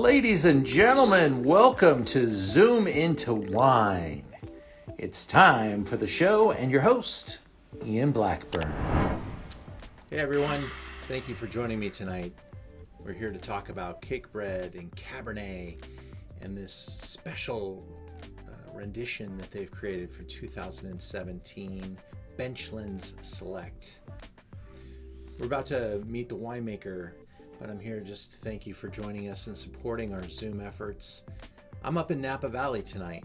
Ladies and gentlemen, welcome to Zoom Into Wine. It's time for the show and your host, Ian Blackburn. Hey everyone, thank you for joining me tonight. We're here to talk about Cakebread and Cabernet and this special rendition that they've created for 2017, Benchland's Select. We're about to meet the winemaker, but I'm here just to thank you for joining us and supporting our Zoom efforts. I'm up in Napa Valley tonight.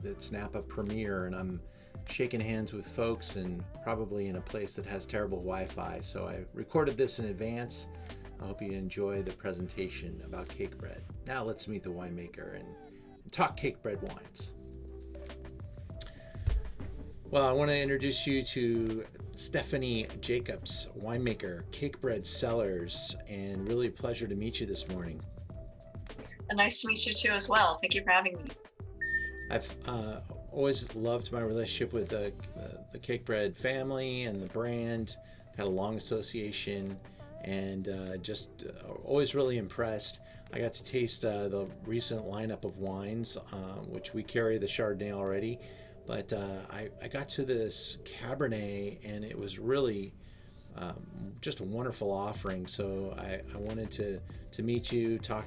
It's Napa Premiere, and I'm shaking hands with folks and probably in a place that has terrible Wi-Fi. So I recorded this in advance. I hope you enjoy the presentation about Cakebread. Now let's meet the winemaker and talk Cakebread wines. Well, I want to introduce you to Stephanie Jacobs, winemaker, Cakebread Cellars, and really a pleasure to meet you this morning. Nice to meet you too as well. Thank you for having me. I've always loved my relationship with the Cakebread family and the brand. Had a long association and always really impressed. I got to taste the recent lineup of wines, which we carry the Chardonnay already. But I got to this Cabernet, and it was really just a wonderful offering. So I wanted to meet you, talk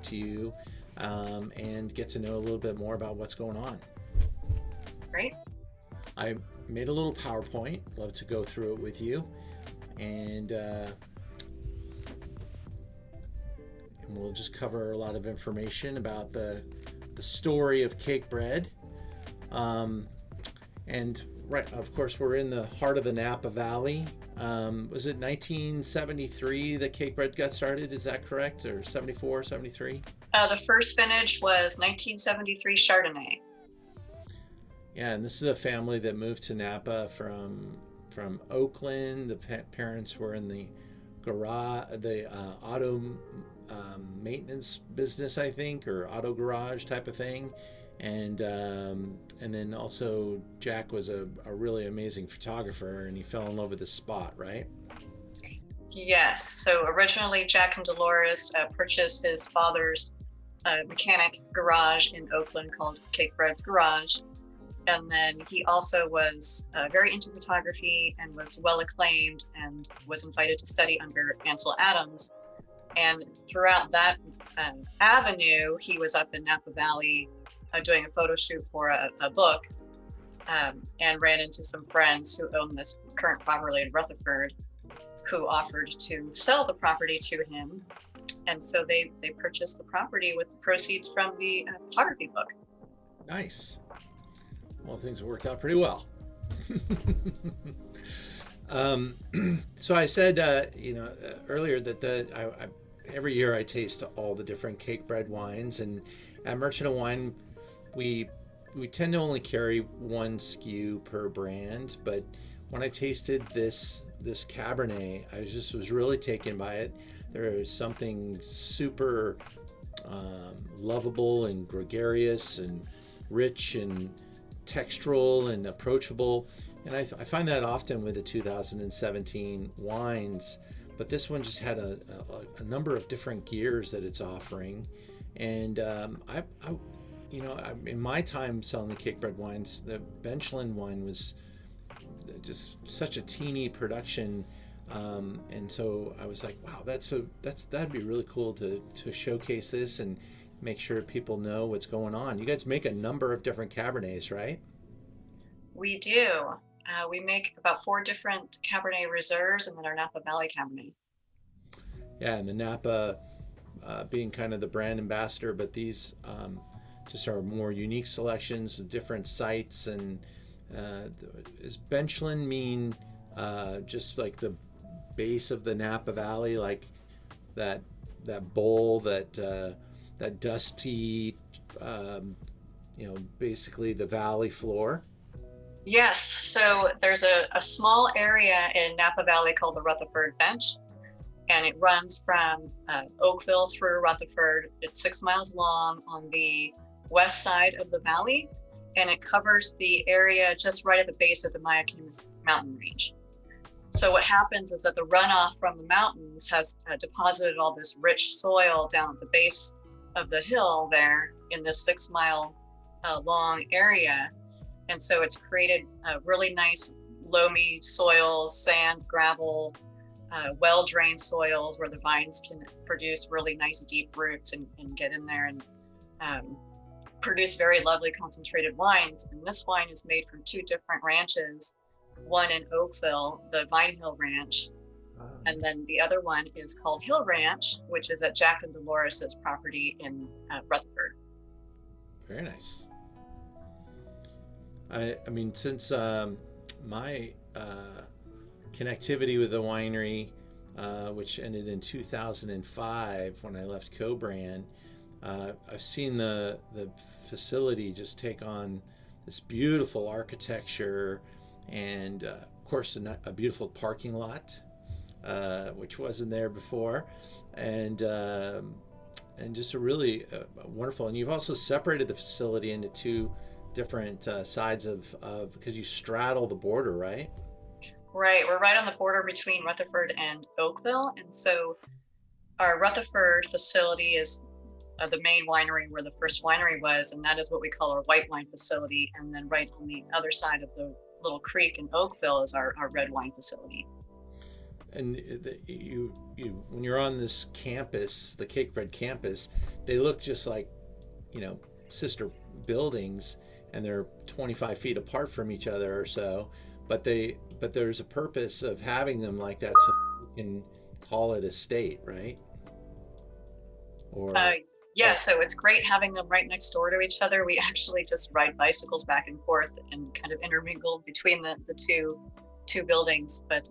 to you, and get to know a little bit more about what's going on. Great. I made a little PowerPoint. Love to go through it with you, and we'll just cover a lot of information about the story of Cakebread. And right, of course, we're in the heart of the Napa Valley. Was it 1973 that Cakebread got started? Is that correct? Or 74, 73? The first vintage was 1973 Chardonnay. Yeah, and this is a family that moved to Napa from Oakland. The parents were in the garage, the auto maintenance business, I think, or auto garage type of thing. And then also Jack was a really amazing photographer, and he fell in love with this spot, right? Yes. So originally Jack and Dolores purchased his father's mechanic garage in Oakland called Cakebread's Garage. And then he also was very into photography and was well acclaimed and was invited to study under Ansel Adams. And throughout that avenue, he was up in Napa Valley doing a photo shoot for a book, and ran into some friends who owned this current property in Rutherford, who offered to sell the property to him. And so they purchased the property with the proceeds from the photography book. Nice. Well, things worked out pretty well. So I said, earlier that every year I taste all the different Cakebread wines, and at Merchant of Wine, we tend to only carry one SKU per brand. But when I tasted this Cabernet, I was really taken by it. There is something super lovable and gregarious and rich and textural and approachable. And I find that often with the 2017 wines, but this one just had a number of different gears that it's offering. And in my time selling the Cakebread wines, the Benchland wine was just such a teeny production, and so I was like, wow, that'd be really cool to showcase this and make sure people know what's going on. You guys make a number of different Cabernets, right? We do. We make about 4 different Cabernet Reserves and then our Napa Valley Cabernet. Yeah, and the Napa being kind of the brand ambassador, but these just are more unique selections, different sites. And does Benchland mean just like the base of the Napa Valley, like that bowl, that dusty, basically the valley floor? Yes. So there's a small area in Napa Valley called the Rutherford Bench, and it runs from Oakville through Rutherford. It's 6 miles long on the west side of the valley, and it covers the area just right at the base of the Mayacamas mountain range. So what happens is that the runoff from the mountains has deposited all this rich soil down at the base of the hill there in this 6-mile long area. And so it's created really nice loamy soils, sand, gravel, well-drained soils where the vines can produce really nice deep roots and get in there and produce very lovely concentrated wines. And this wine is made from 2 different ranches, one in Oakville, the Vine Hill Ranch, and then the other one is called Hill Ranch, which is at Jack and Dolores's property in Rutherford. Very nice. I mean, since my connectivity with the winery, which ended in 2005 when I left Co-Brand, I've seen the facility just take on this beautiful architecture and, of course, a beautiful parking lot, which wasn't there before, and just a really wonderful. And you've also separated the facility into 2 different sides of because you straddle the border, right? Right, we're right on the border between Rutherford and Oakville, and so our Rutherford facility is the main winery where the first winery was, and that is what we call our white wine facility. And then right on the other side of the little creek in Oakville is our red wine facility. And you when you're on this campus, the Cakebread campus, they look just like, sister buildings, and they're 25 feet apart from each other or so, but there's a purpose of having them like that so you can call it a state, right? Or yeah, so it's great having them right next door to each other. We actually just ride bicycles back and forth and kind of intermingle between the two buildings, but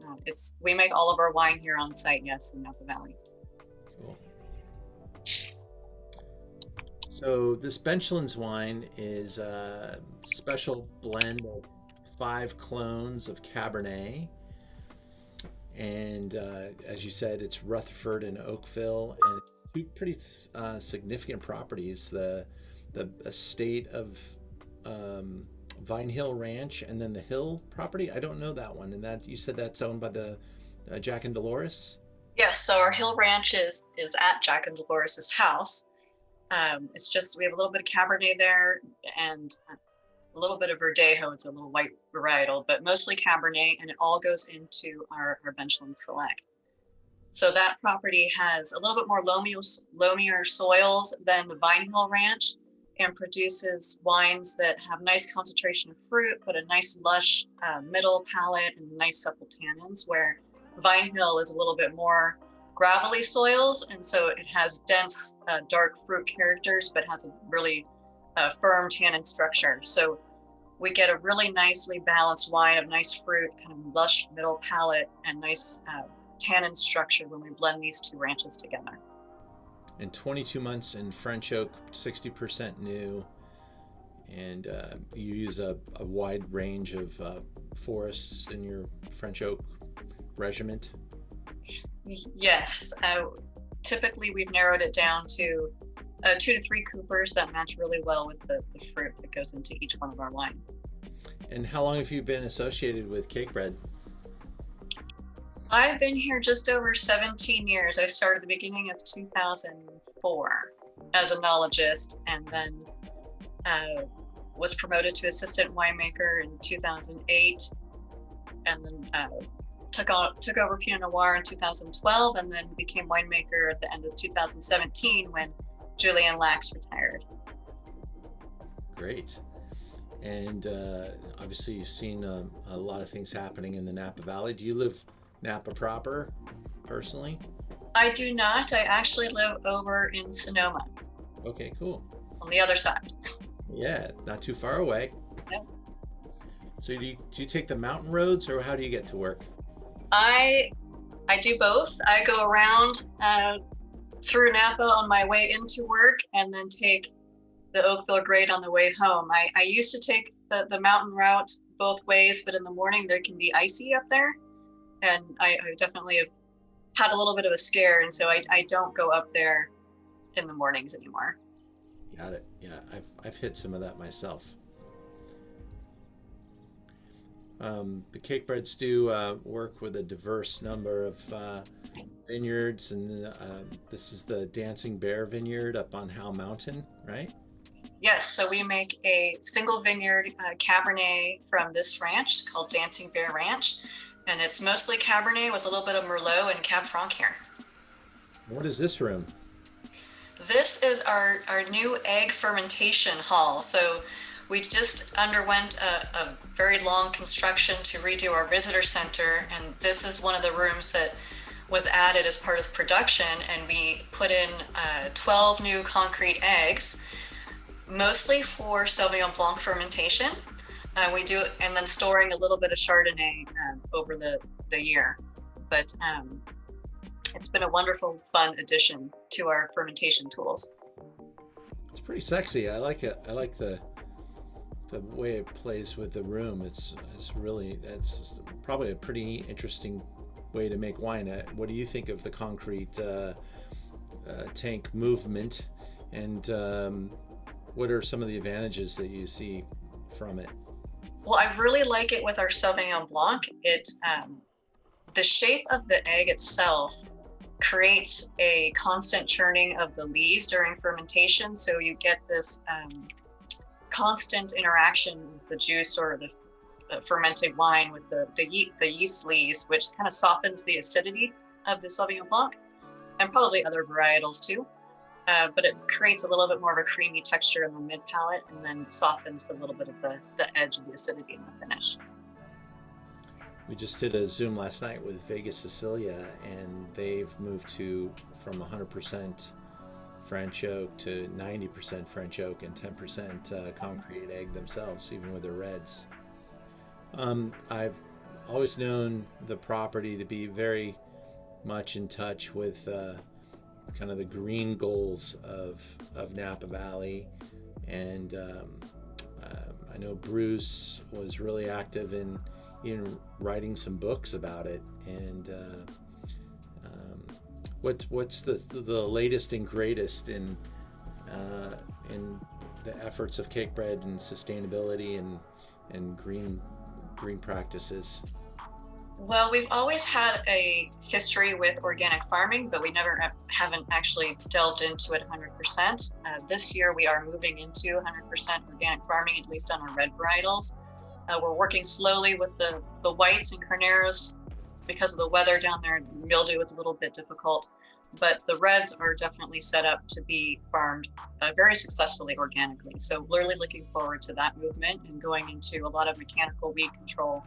we make all of our wine here on site, yes, in Napa Valley. Cool. So this Benchlands wine is a special blend of 5 clones of Cabernet, and as you said, it's Rutherford and Oakville, and 2 pretty significant properties: the estate of Vine Hill Ranch, and then the Hill property. I don't know that one. And that you said that's owned by the Jack and Dolores? Yes, so our Hill Ranch is at Jack and Dolores's house. It's just, we have a little bit of Cabernet there and a little bit of Verdejo. It's a little white varietal, but mostly Cabernet, and it all goes into our Benchland Select. So that property has a little bit more loamier soils than the Vine Hill Ranch, and produces wines that have nice concentration of fruit, but a nice lush middle palate and nice supple tannins, where Vine Hill is a little bit more gravelly soils, and so it has dense dark fruit characters, but has a really firm tannin structure. So we get a really nicely balanced wine of nice fruit, kind of lush middle palate, and nice tannin structure when we blend these 2 ranches together. And 22 months in French oak, 60% new, and you use a wide range of forests in your French oak regiment. Yes, typically we've narrowed it down to 2 to 3 coopers that match really well with the fruit that goes into each one of our wines. And how long have you been associated with Cakebread? I've been here just over 17 years. I started the beginning of 2004 as a enologist, and then was promoted to assistant winemaker in 2008, and then took over Pinot Noir in 2012, and then became winemaker at the end of 2017 when Julian Lax retired. Great. And obviously you've seen a lot of things happening in the Napa Valley. Do you live Napa proper, personally? I do not. I actually live over in Sonoma. Okay, cool. On the other side. Yeah, not too far away. Yep. So do you take the mountain roads, or how do you get to work? I do both. I go around through Napa on my way into work, and then take the Oakville grade on the way home. I used to take the mountain route both ways, but in the morning there can be icy up there. And I definitely have had a little bit of a scare, and so I don't go up there in the mornings anymore. Got it. Yeah, I've hit some of that myself. The Cakebreads do work with a diverse number of vineyards, and this is the Dancing Bear Vineyard up on Howe Mountain, right? Yes, so we make a single vineyard Cabernet from this ranch called Dancing Bear Ranch, and it's mostly Cabernet with a little bit of Merlot and Cab Franc here. What is this room? This is our new egg fermentation hall. So we just underwent a very long construction to redo our visitor center, and this is one of the rooms that was added as part of production, and we put in 12 new concrete eggs, mostly for Sauvignon Blanc fermentation. We do it, and then storing a little bit of Chardonnay over the year. But it's been a wonderful, fun addition to our fermentation tools. It's pretty sexy. I like it. I like the way it plays with the room. It's probably a pretty interesting way to make wine. What do you think of the concrete tank movement, and what are some of the advantages that you see from it? Well, I really like it with our Sauvignon Blanc. The shape of the egg itself creates a constant churning of the lees during fermentation, so you get this constant interaction with the juice or the fermented wine with the yeast lees, which kind of softens the acidity of the Sauvignon Blanc, and probably other varietals too. But it creates a little bit more of a creamy texture in the mid palate, and then softens a little bit of the edge of the acidity in the finish. We just did a Zoom last night with Vegas Sicilia, and they've moved from 100% French oak to 90% French oak and 10% concrete egg themselves, even with their reds. I've always known the property to be very much in touch with kind of the green goals of Napa Valley, and I know Bruce was really active in writing some books about it. And what's the latest and greatest in the efforts of Cakebread and sustainability and green practices? Well, we've always had a history with organic farming, but we haven't actually delved into it 100%. This year we are moving into 100% organic farming, at least on our red varietals. We're working slowly with the whites and carneros because of the weather down there. Mildew is a little bit difficult, but the reds are definitely set up to be farmed very successfully organically. So really looking forward to that movement and going into a lot of mechanical weed control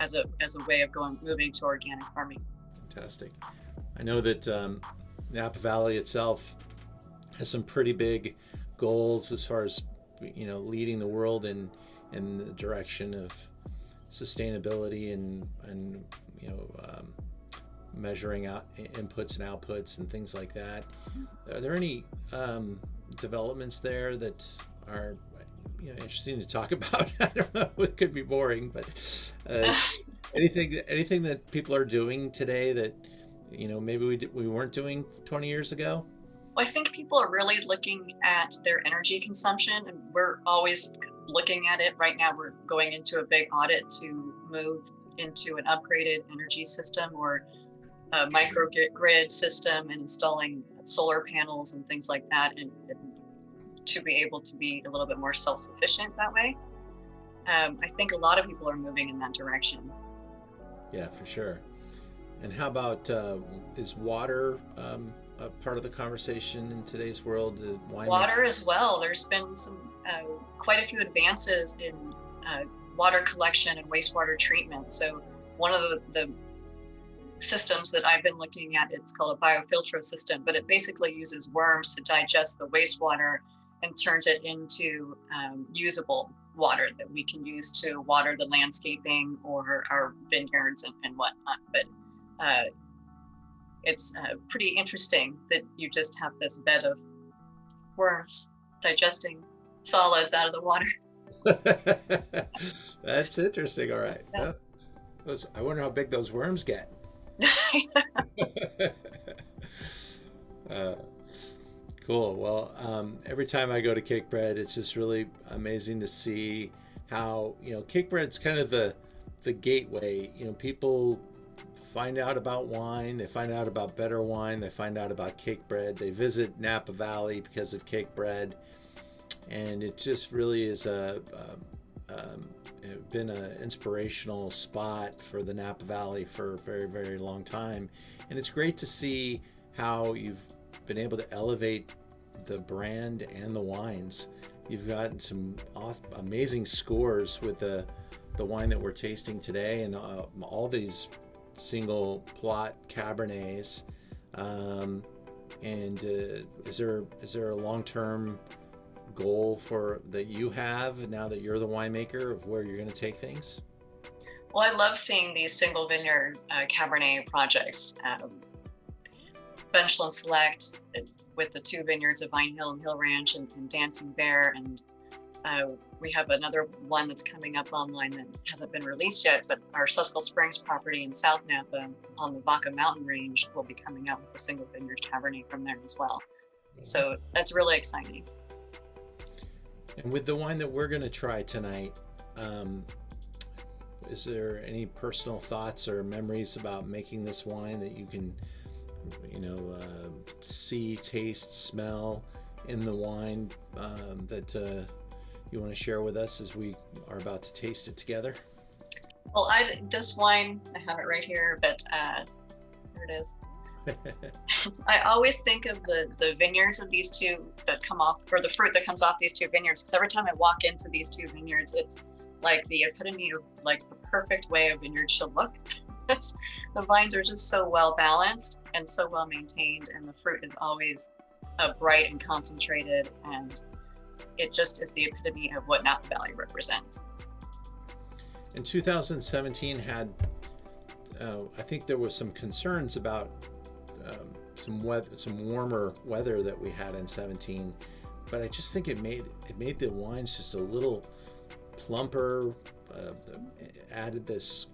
as a way of moving to organic farming. Fantastic. I know that Napa Valley itself has some pretty big goals as far as leading the world in the direction of sustainability and measuring out inputs and outputs and things like that. Are there any developments there that are interesting to talk about? I don't know, it could be boring, but anything that people are doing today that maybe we weren't doing 20 years ago? Well, I think people are really looking at their energy consumption, and we're always looking at it. Right now we're going into a big audit to move into an upgraded energy system or a microgrid system, and installing solar panels and things like that, and to be able to be a little bit more self-sufficient that way. I think a lot of people are moving in that direction. Yeah, for sure. And how about is water a part of the conversation in today's world? Water as well. There's been quite a few advances in water collection and wastewater treatment. So one of the systems that I've been looking at, it's called a biofiltro system, but it basically uses worms to digest the wastewater and turns it into usable water that we can use to water the landscaping or our vineyards and whatnot. But it's pretty interesting that you just have this bed of worms digesting solids out of the water. That's interesting. All right. Yeah. I wonder how big those worms get. Cool. Well, every time I go to Cakebread, it's just really amazing to see how, Cakebread's kind of the gateway. People find out about wine, they find out about better wine, they find out about Cakebread, they visit Napa Valley because of Cakebread, and it just really is been an inspirational spot for the Napa Valley for a very, very long time. And it's great to see how you've been able to elevate the brand and the wines. You've gotten some amazing scores with the wine that we're tasting today, and all these single plot Cabernets. Is there a long-term goal that you have now that you're the winemaker of where you're going to take things? Well, I love seeing these single vineyard Cabernet projects. Benchland Select with the 2 vineyards of Vine Hill and Hill Ranch and Dancing Bear, and we have another one that's coming up online that hasn't been released yet, but our Susquehanna Springs property in South Napa on the Vaca Mountain Range will be coming out with a single vineyard Cabernet from there as well. So that's really exciting. And with the wine that we're going to try tonight, is there any personal thoughts or memories about making this wine that you can, see, taste, smell in the wine that you want to share with us as we are about to taste it together? Well, this wine, I have it right here, but here it is. I always think of the vineyards of these two that come off, or the fruit that comes off these 2 vineyards, because every time I walk into these 2 vineyards, it's like the epitome of like the perfect way a vineyard should look. The vines are just so well balanced and so well maintained, and the fruit is always bright and concentrated, and it just is the epitome of what Napa Valley represents. In 2017 had, I think there was some concerns about some warmer weather that we had in 17, but I just think it made the wines just a little plumper, added this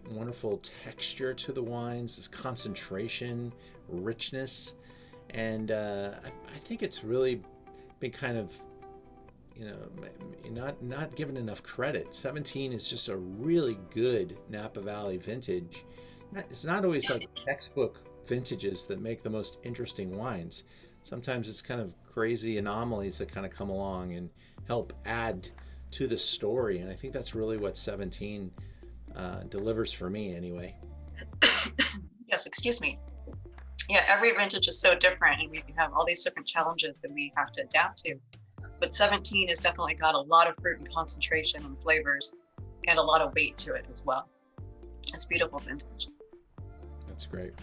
wonderful texture to the wines, this concentration, richness, and I think it's really been kind of, not given enough credit. 17 is just a really good Napa Valley vintage. It's not always like textbook vintages that make the most interesting wines. Sometimes it's kind of crazy anomalies that kind of come along and help add to the story, and I think that's really what 17 delivers for me anyway. Yes, excuse me. Yeah, every vintage is so different, and we have all these different challenges that we have to adapt to. But 17 has definitely got a lot of fruit and concentration and flavors and a lot of weight to it as well. It's beautiful vintage. That's great.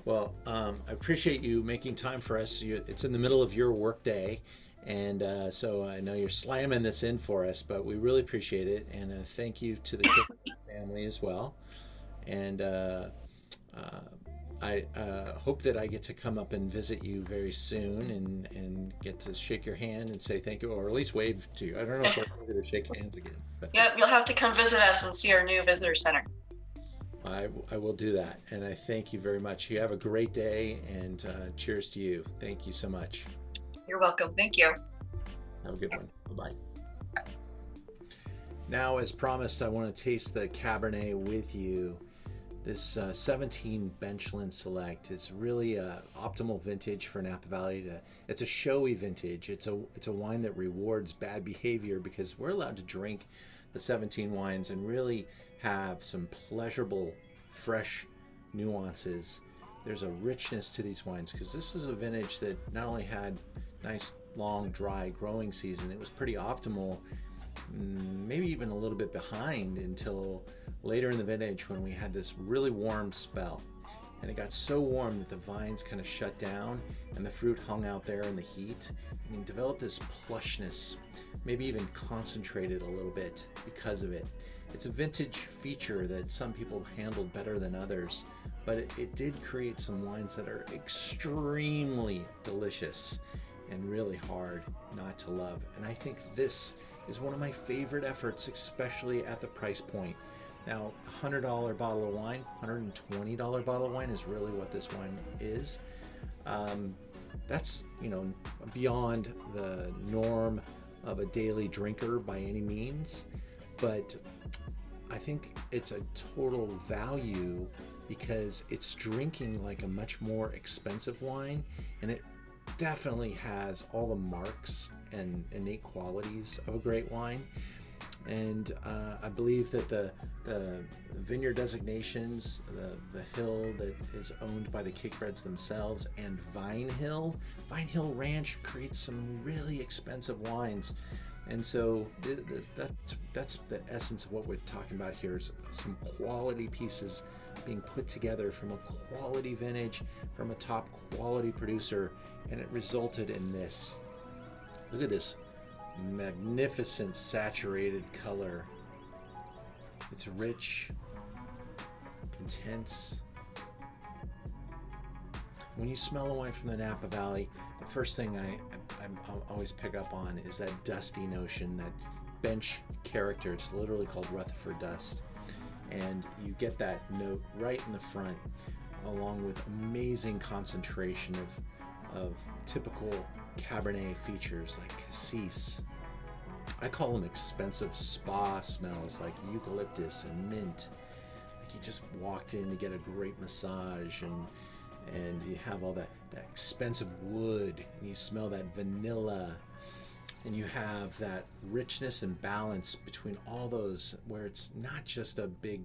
Well, I appreciate you making time for us. It's in the middle of your work day, and so I know you're slamming this in for us, but we really appreciate it, and thank you to the family as well. And I hope that I get to come up and visit you very soon and get to shake your hand and say thank you, or at least wave to you. I don't know if we're going to shake hands again. But Yep, you'll have to come visit us and see our new visitor center. I will do that, and I thank you very much. You have a great day, and cheers to you. Thank you so much. You're welcome. Thank you. Have a good one. Bye-bye. Now, as promised, I want to taste the Cabernet with you. This 17 Benchland Select is really an optimal vintage for Napa Valley. It's a showy vintage. It's a wine that rewards bad behavior because we're allowed to drink the 17 wines and really have some pleasurable, fresh nuances. There's a richness to these wines because this is a vintage that not only had nice, long, dry growing season, it was pretty optimal, maybe even a little bit behind until later in the vintage when we had this really warm spell. And it got so warm that the vines kind of shut down and the fruit hung out there in the heat and developed this plushness, maybe even concentrated a little bit because of it. It's a vintage feature that some people handled better than others, but it did create some wines that are extremely delicious and really hard not to love. And I think this is one of my favorite efforts, especially at the price point. Now, $100 bottle of wine, $120 bottle of wine is really what this wine is. That's, beyond the norm of a daily drinker by any means, but I think it's a total value because it's drinking like a much more expensive wine, and it definitely has all the marks and innate qualities of a great wine. And I believe that the vineyard designations, the hill that is owned by the Cakebreads themselves, and Vine Hill Ranch creates some really expensive wines. And so that's the essence of what we're talking about here, is some quality pieces being put together from a quality vintage, from a top quality producer, and it resulted in this. Look at this magnificent saturated color. It's rich, intense. When you smell a wine from the Napa Valley, the first thing I always pick up on is that dusty notion, that bench character. It's literally called Rutherford dust. And you get that note right in the front, along with amazing concentration of typical Cabernet features like cassis. I call them expensive spa smells, like eucalyptus and mint. Like you just walked in to get a great massage, and you have all that expensive wood, and you smell that vanilla, and you have that richness and balance between all those, where it's not just a big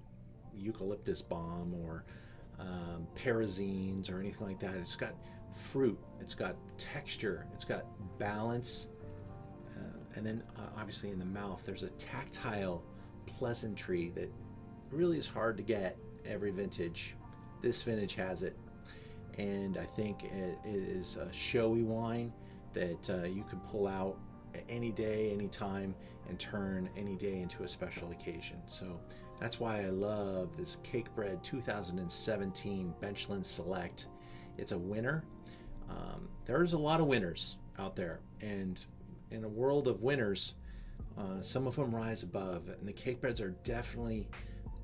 eucalyptus balm or pyrazines or anything like that. It's got fruit, it's got texture, it's got balance, and then obviously in the mouth there's a tactile pleasantry that really is hard to get every vintage. This vintage has it, and I think it is a showy wine that you can pull out any day, any time, and turn any day into a special occasion. So that's why I love this Cakebread 2017 Benchland Select. It's a winner. There's a lot of winners out there, and in a world of winners, some of them rise above, and the Cakebreads are definitely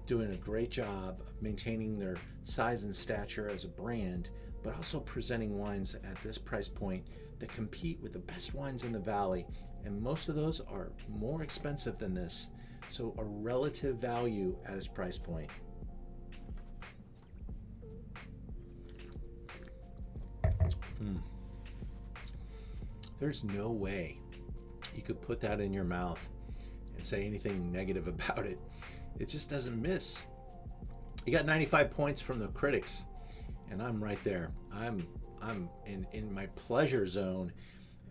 doing a great job of maintaining their size and stature as a brand, but also presenting wines at this price point that compete with the best wines in the valley, and most of those are more expensive than this, so a relative value at its price point. There's no way you could put that in your mouth and say anything negative about it. It just doesn't miss. You got 95 points from the critics, and I'm right there. I'm in my pleasure zone.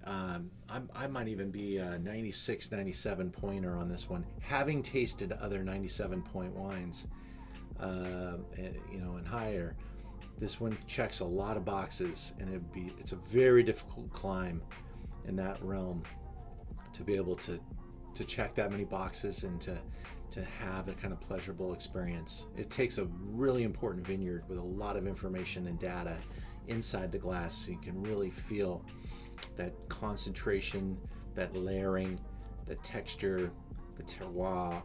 I might even be a 96, 97 pointer on this one, having tasted other 97 point wines, and higher. This one checks a lot of boxes, and it's a very difficult climb in that realm to be able to check that many boxes and to have that kind of pleasurable experience. It takes a really important vineyard with a lot of information and data inside the glass, so you can really feel that concentration, that layering, the texture, the terroir,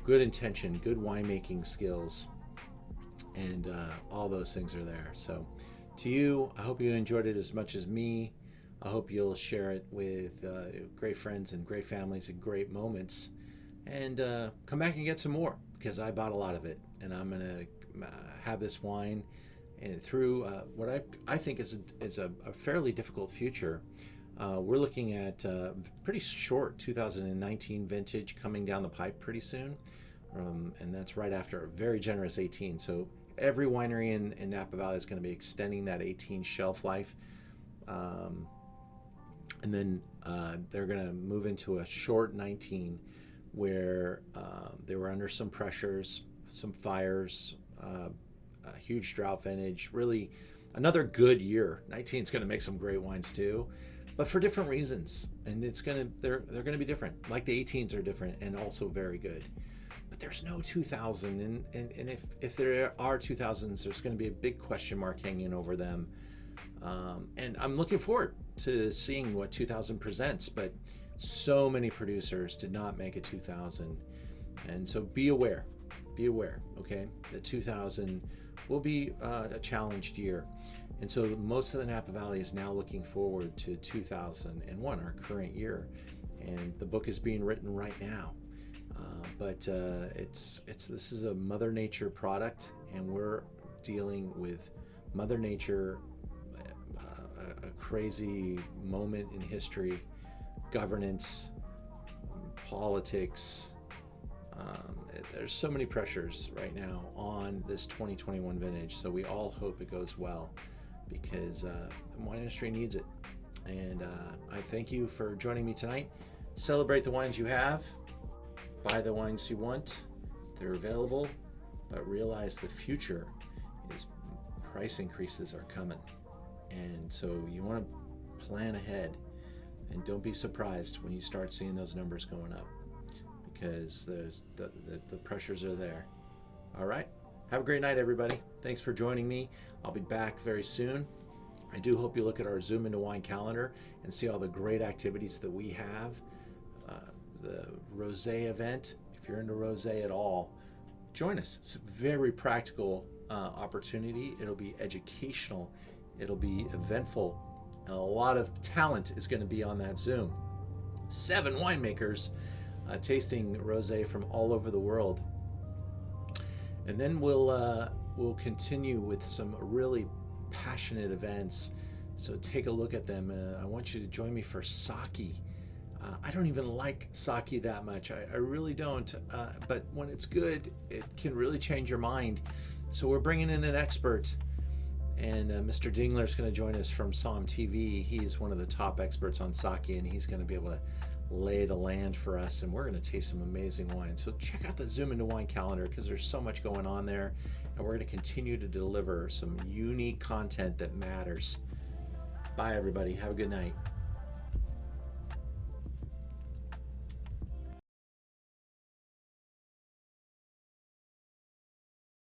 good intention, good winemaking skills, and all those things are there. So to you, I hope you enjoyed it as much as me. I hope you'll share it with great friends and great families and great moments, and come back and get some more, because I bought a lot of it, and I'm going to have this wine and through what I think is a fairly difficult future. We're looking at pretty short 2019 vintage coming down the pipe pretty soon, and that's right after a very generous 18. So every winery in Napa Valley is going to be extending that 18 shelf life. And then they're going to move into a short 19 where they were under some pressures, some fires, a huge drought vintage, really another good year. 19 is going to make some great wines too, but for different reasons. And they're going to be different. Like the 18s are different and also very good. But there's no 2000, and if there are 2000s, there's going to be a big question mark hanging over them. And I'm looking forward to seeing what 2000 presents, but so many producers did not make a 2000, and so be aware, okay? The 2000 will be a challenged year, And so most of the Napa Valley is now looking forward to 2001, our current year. And the book is being written right now. But this is a Mother Nature product, and we're dealing with Mother Nature, a crazy moment in history, governance, politics. There's so many pressures right now on this 2021 vintage, so we all hope it goes well, because the wine industry needs it. And I thank you for joining me tonight. Celebrate the wines you have, buy the wines you want. They're available, but realize the future is price increases are coming. And so you want to plan ahead, and don't be surprised when you start seeing those numbers going up, because the pressures are there. All right. Have a great night, everybody. Thanks for joining me. I'll be back very soon. I do hope you look at our Zoom into Wine calendar and see all the great activities that we have. The rosé event, if you're into rosé at all, join us. It's a very practical opportunity. It'll be educational. It'll be eventful. A lot of talent is going to be on that Zoom. 7 winemakers tasting rosé from all over the world. And then we'll continue with some really passionate events. So take a look at them. I want you to join me for sake. I don't even like sake that much. I really don't. But when it's good, it can really change your mind. So we're bringing in an expert. And Mr. Dingler is going to join us from Somm TV. He's one of the top experts on sake, and he's going to be able to lay the land for us. And we're going to taste some amazing wine. So check out the Zoom into Wine calendar, because there's so much going on there. And we're going to continue to deliver some unique content that matters. Bye, everybody. Have a good night.